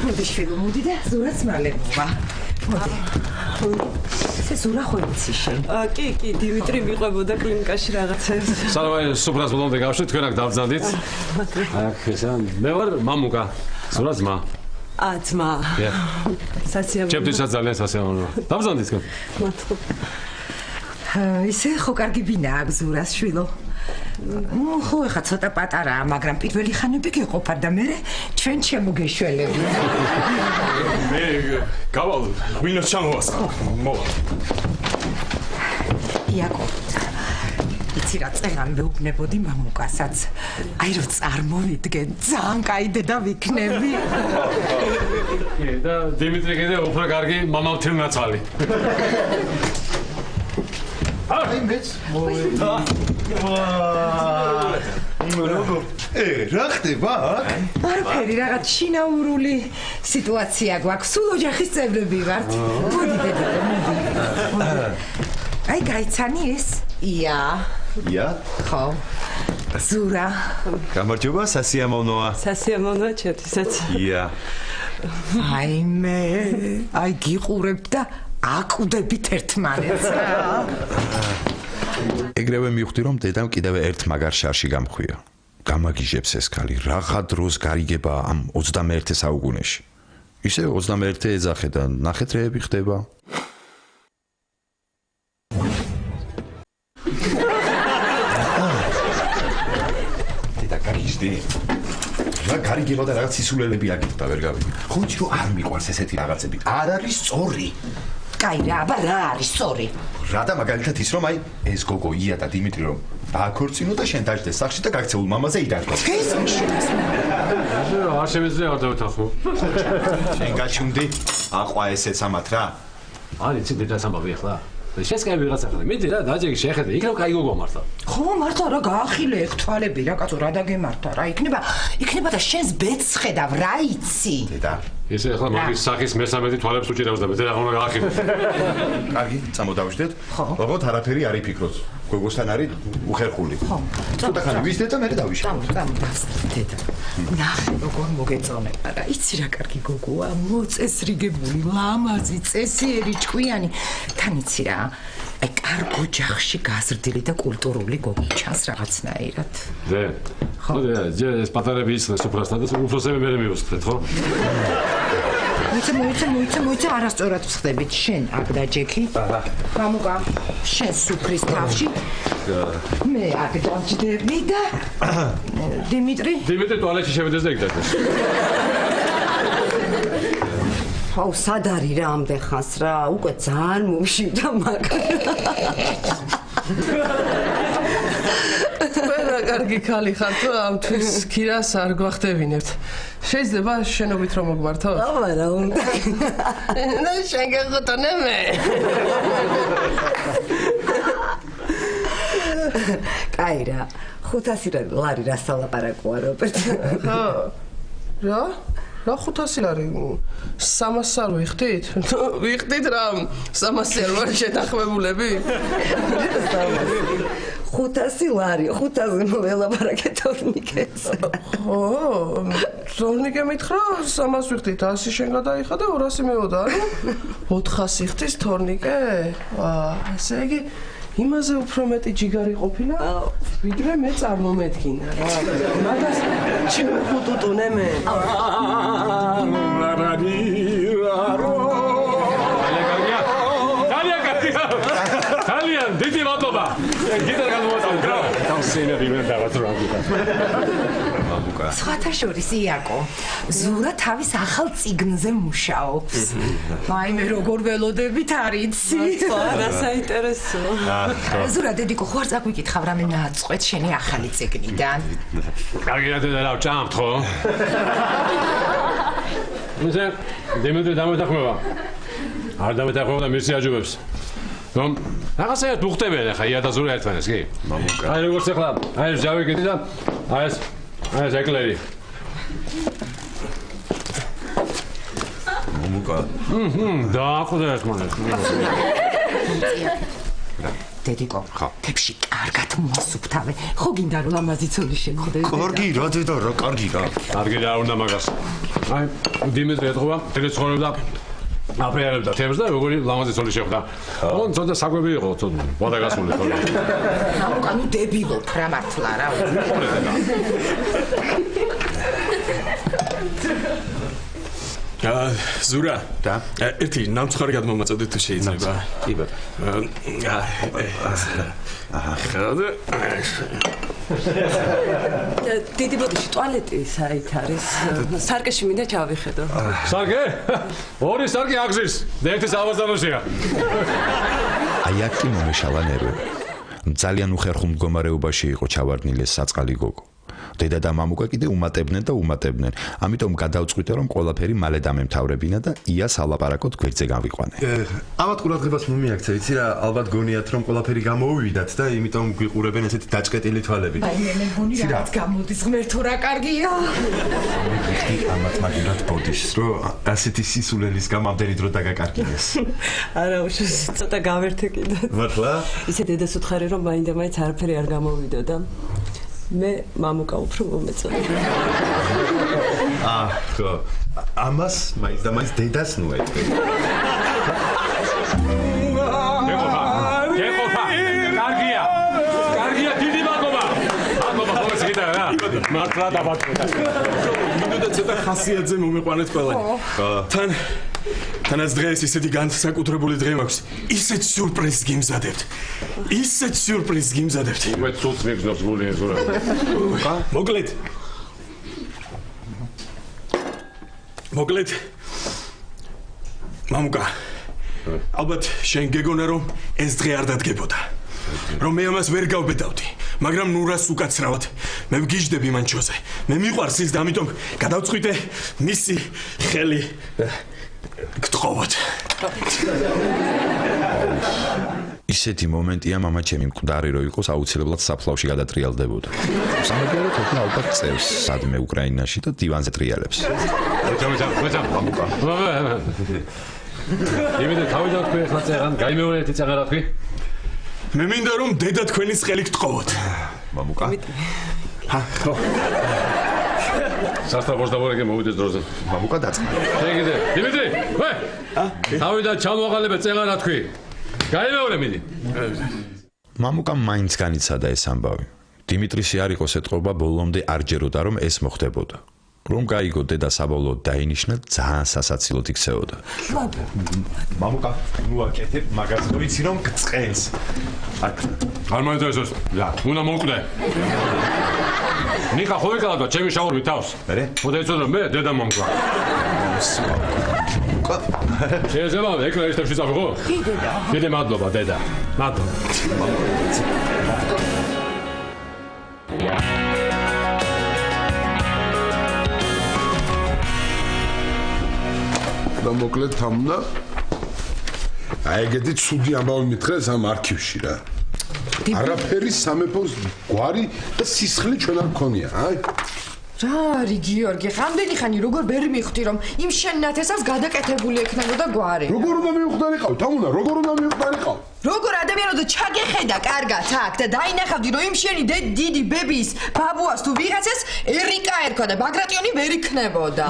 მოდი შვილო, მოდი და ზურაც მალება. მოდი. ეს ზურა ხო იცი შენ? კი, დიმიტრი მიყვებოდა კლინიკაში რაღაცებს. სალამი, სუპრას ბოლომდე გავშვით, თქვენ აქ დავბრძანდით. აქ ესა, მე ვარ მამუკა, ზურა ძმა. ძმა. სასიამოვნო. ჩემთვისაც ძალიან სასიამოვნოა. დავბრძანდით თქვენ. მადლობა. ისე ხო კარგი ბინა აქვს ზურას შვილო. ხო ეხა ცოტა პატარაა, მაგრამ პირველი ხანები გეყოფა და მე ჩვენ შემოგეშველები. მე გავალ, ღვინოს ჩამოვასხა. მოვა. იაკო. იცი რა წერან მეუბნებოდი მამუკასაც. აი რო წარმოვიდგენ, ძალიან კაი დედა ვიქნები. და დიმიტრი კიდე უფრო კარგი მამავთილნაცვალი. აი მეც მოვა. რა ხდება აქ? არაფერი, რაღაც შინაურული სიტუაცია გვაქვს. სულ ოჯახის წევრები ვართ. მოდი დედა, მოდი. აი გაიცანი ეს? ია. ხო. ზურა. გამარჯობა, სასიამოვნოა. სასიამოვნოა ჩემთვისაც. ია. აი მე, აი გიყურებთ და აკვდებით ერთმანეთს რა. ეგრევე მივხვდი რომ დედამ კიდევ ერთ მაგარ შარში გამხვია. გამაგიჟებს ეს ქალი, რაღა დროს გარიგება ამ 21 საუკუნეში. ისე 21 ეძახე და ნახეთ რეები ხდება. დედა გაგიჟდი. რა გარიგება და რაღაც სისულელები აგიტა ვერ გავიგე. ხოჭი რომ არ მიყვარს ესეთი რაღაცები. არ არის სწორი. კაი რა, აბა რა არის სწორი? რა და მაგალითად ის რომ აი ეს გოგო ია და დიმიტრი რომ დააქორწინო და შენ დაждდეს სახში და გაქცეულ მამაზე იდარგო. არ შემიძლია არ დავთანხმო. შენ გაჩუნდი? აყვა ესეც ამათ რა. არ იცი დედას ამბავი ახლა. შენს კაი ვიღაცა ხარ. მიდი რა, დაჯეგი შეხედე. იქნებ კაი გოგოა მართლა. ხო, მართლა რა გაახილე ეგ თვალები რა კაცო რა დაგემართა რა. იქნება და შენს ბედს ხედავ რა იცი. დედა ესე ახლა მაგის სახის მესამედი თვალებს უჭირავს და მე რა უნდა გაახილო. კარგი, წამოდავშდეთ. ოღონდ არაფერი არ იფიქროთ. გოგოსთან არის უხერხული. ხო. ცოტა ხანი ვისდეთ და მე დავიშალო. დედა. ნახე როგორ მოგეწონება რა. იცი რა კარგი გოგოა, მოწესრიგებული, ლამაზი, წესიერი, ჭკვიანი. თან იცი რა. აი კარგ ოჯახში გაზრდილი და კულტურული გოგო ჩანს რაღაცნაირად. დე. ხო, ეს პატარები ისხეს უბრალოდ და უფროსები მე მივუსწრეთ, ხო? მოიცა არასწორად ვხდებით შენ აქ დაჯექი. მამუკა, შენ სუფრის თავში. მე აქ დაჯდები და დიმიტრი ტუალეტში შევიდეს და იქ დადეს. აუ სად არის რა ამდენ ხანს რა უკვე ძალიან მომშივდა მაგრამ ყველა კარგი ხალი ხარ თუ ამთვის ქირას არ გვახდებინებთ შეიძლება შენობით რომ მოგვართოთ? აბა რა უნდა და შენ გეხოთონე მე კაი რა 500 ლარი რა სალაპარაკოა რობერტ ხო რა რა 500 არის? 300 არ ვიხდით? ვიხდით რა 300 არ ვარ შეთანხმებულები? 500 ლარი, 500 მოველაპარაკე თორნიკეს. ხო, თორნიკე მითხრა 300 ვიხდით, 100 შენ გადაიხადე, 200 მეოდა, ანუ 400 ხდის თორნიკე? ესე იგი იმაზე უფრო მეტი ჯიგარი ყოფილა, ვიდრე მე წარმომედგინა რა. მაგას ჩემ ხუტუტუნე მე. ძალიან დიდი მადლობა. გიტარ გამოვაწევ გრა. დავსინები მე დავაძრაგი. მამუკა. სხვათა შორის იაკო, ზურა თავის ახალ წიგნზე მუშაობს. მაიმე როგორ ველოდებით არიცი? რა საინტერესო. ზურა დედიკო ხო არ წაგვიკითხავ რამე ნაწყეთ შენი ახალი წიგნიდან? კარგია დედა რა ვჭამთ ხო? მზე დემედრე დამეთახმება. არ დამეთახმება და მირსი აჯობებს. რომ რაღაცა უხდებიან ახლა ია და ზურა ერთმანეთს კი? მამუკა. აი როგორც ახლა აი ეს ჯავიკეთი და აი ეს ეკლერი. მამუკა. დაახვდა ერთმანეთს. დედიკო, თებში კარგად მოსუფთავე. ხო გინდა რომ ლამაზი ცოლი შეგხვდე? კარგი რა დედა რა კარგი რა. კარგი რა უნდა მაგას. აი დიმეტრე ეთქობა, ეგრე ცხოვრობდა აპრიარებდა თემს და როგორი ლამაზი ცოლი შეხვდა. ოღონდ ცოტა საკვები იყო, ცოტა ვადაგასული ხო. მამუკა, ნუ დებილობ რა მართლა რა. ზურა და ერთი ნამცხარი გადმომაწოდეთ თუ შეიძლება. კი ბატონო. დიდი ბოდიში ტუალეტი საით არის? სარკეში მინდა ჩავიხედო. სარკე? ორი სარკე აგზის. და ერთი საბაზაროშია. აი აქ კი მომეშალა ნერვები. ძალიან უხერხულ მდგომარეობაში იყო ჩავარდნილი საწყალი გოგო. დედა და მამუკა კიდე უმატებდნენ და უმატებდნენ. ამიტომ გადავწყვიტე რომ ყველაფერი მალე დამემთავრებინა და იას ალაპარაკოთ გვერდზე გავიყვანე. ამათ ყურადღებას მომიაქცე, იცი რა, ალბათ გონიათ რომ ყველაფერი გამოუვიდათ და იმიტომ გვიყურებენ ესეთი დაჭკეტილი თვალები. აი მე მეგონი რაღაც გამოდის ღმერთო რა კარგია. ვიხდი ამათ მაგივრად ბოდიშს, რომ ასეთი სისულელის გამო ამდენი დრო დაგაკარგინეს. არა, უშუალოდ ცოტა გავერთე კიდე. მართლა? ისე დედას უთხარი რომ მაინდა-მაინც არაფერი არ გამოვიდოდა. მე მამუკა უფრო მომეწონა. ხო. ამას მაინც და მაინც დედას ნუ ეტყვი. გეყოფა. კარგია. კარგია, დიდი მადლობა. მადლობა, ხო გითხრა რა. მართლა დაბატონდა. მინდოდა ცოტა ხასიათზე მომიყვანეთ ყველანი. ხო. თანაც დღეს ისეთი განსაკუთრებული დღე მაქვს. ისეთ სიურპრიზს გიმზადებთ. ისეთ სიურპრიზს გიმზადებთ. მე ცუც მიგზნობს გული ეს რა. მოკლედ. მამუკა. ალბათ შენ გეგონა რომ ეს დღე არ დადგებოდა. რომ მე ამას ვერ გავბედავდი, მაგრამ ნურას უკაცრავად მე ვგიჟდები მან ჩოზე. მე მიყვარს ის და ამიტომ გადავწყვიტე მისი ხელი გთხოვოთ. ისეთი მომენტია მამა ჩემი მკვდარი რო იყოს აუცილებლად საფლავში გადატრიალდებოდა. სამაგიეროდ ყოფნა ალბათ წევს სადმე უკრაინაში და დივანზე ტრიალებს. მოიცა მამუკა. იმედი თავიდან თქვენ ახლა წერან, გაიმეორეთ წერა თქვი. მე მინდა რომ დედა თქვენის ხელი გთხოვოთ. მამუკა. ხო. სასტაბოს დავორეგე მოვიდეს დროზე. მამუკა დაწყდა. შეგიდე. იმედი, ვე. თავიდან ჩამოაყალიბე წერა თქვი. გაიმეორე მიდი. მამუკამ მაინც განიცადა ეს ამბავი. დიმიტრისი არ იყოს ეთყობა ბოლომდე არ ჯეროდა რომ ეს მოხდებოდა. რომ გაიგო დედა საბოლოოდ დაინიშნა ძალიან სასაცილოდ იქცეოდა. მამუკა, ნუ აკეთებ მაგას, ნუ იცი რომ გწყენს. არ მოიწესოს. რა, უნდა მოკვდე. ნიკა ხო ეკალატო ჩემი შაურმი თავს. მერე? ხოდა იცოდე მე დედა მომკვა. შეიძლება ეკლერისტებში წავიღო? კი დედა. დიდი მადლობა დედა. მადლობა. და მოკლედ თამნა აი ეგეთი ცუდი ამბავი მითხრეს ამ არქივში რა. არაფერი სამეფოს გვარი და სისხლი ჩვენ არ გქონია, აი. რა არის გიორგი, რამდენი ხანი როგორ ვერ მივხვდი რომ იმ შენ ნათესავს გადაკეთებული ექნებოდა გვარი. როგორ უნდა მივხვდარიყავ? თამუნა, როგორ უნდა მივხვდარიყავ? როგორ ადამიანო ჩაგეხედა კარგად აქ და დაინახავდი რომ იმ შენი დიდი ბებიის ბაბუას თუ ვიღაცას ერიკა ერქვა და ბაგრატიონი ვერ იქნებოდა.